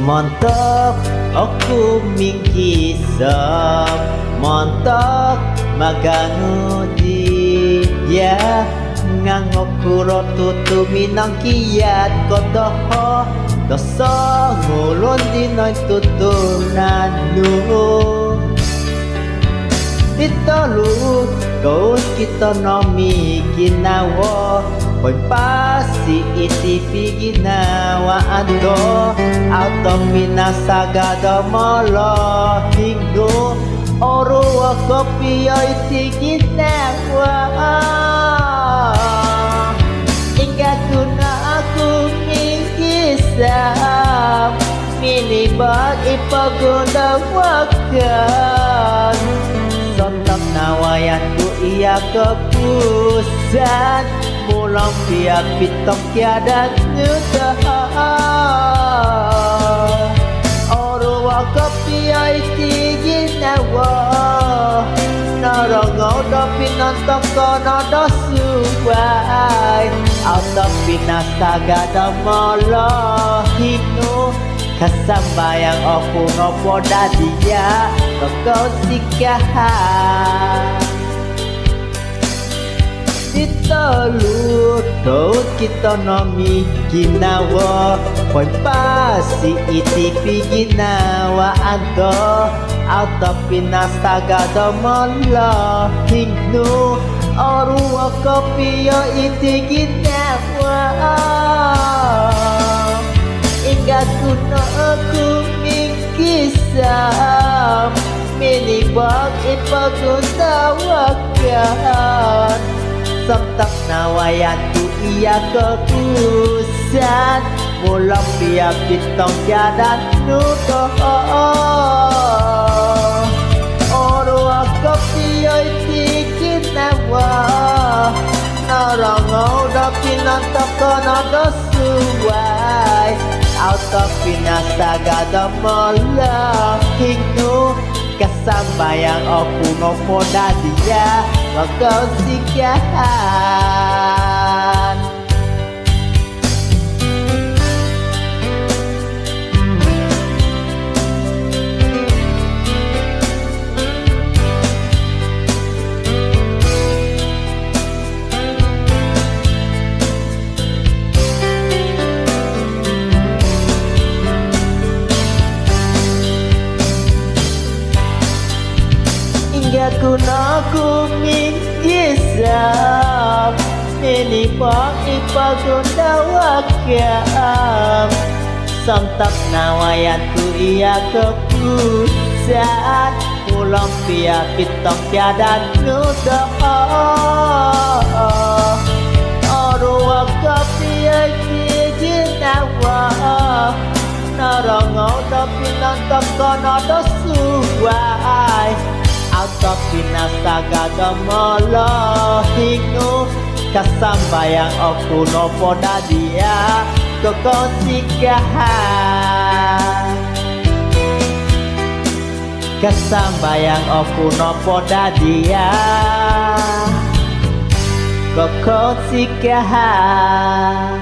Montok aku mingkisap, montok magangudi ya ngangok kuro tutu minang kiat kodoho doso ngulon dinoy tutunan nu itolu kaus kita nomi ginawa Hoy pasi itipi ginawa ando Auto pinasagado molo hinggo Oro ako piyo iti ginawa Inga ko na ako mingisap Minibag ipagunawakan Sontak nawayan ko iya kepusan Mulang pia pitong tiada ngutah Oro waka pia iti ginawa Narangau da pinantang kono da suway Auto pinasaga da molo hino Kasambayang opo ngopo da dia Kau sikahan Ditalut taut kita nomi ginawa Hoy pasi itipi ginawa ando Auto pinasaga do molo hingno Oru kopiyo iti ginawa Inga kuno aku mingkisam Minibag ipagunawakan Sontak nawayan tu iya kekusan Mulang pia pitong tiada nuto Oro ako piyo iti ginawa Narangau da pinantang kono do suway Auto pinasaga da molo hingno Kasambayang opo ngopo da dia Kau sikahan Hingga kuno mingkisap Minibag ipagunawakan Sontak nawayan ku iya kepusan Mulang pia pitong tiada nudo Oro waka pia ginawa Narangau da pinantang kono do suway Auto pinasaga do molo hingno Kasambayang opo nopo da dia Kau sikahan Kasambayang opo nopo da dia Kau sikahan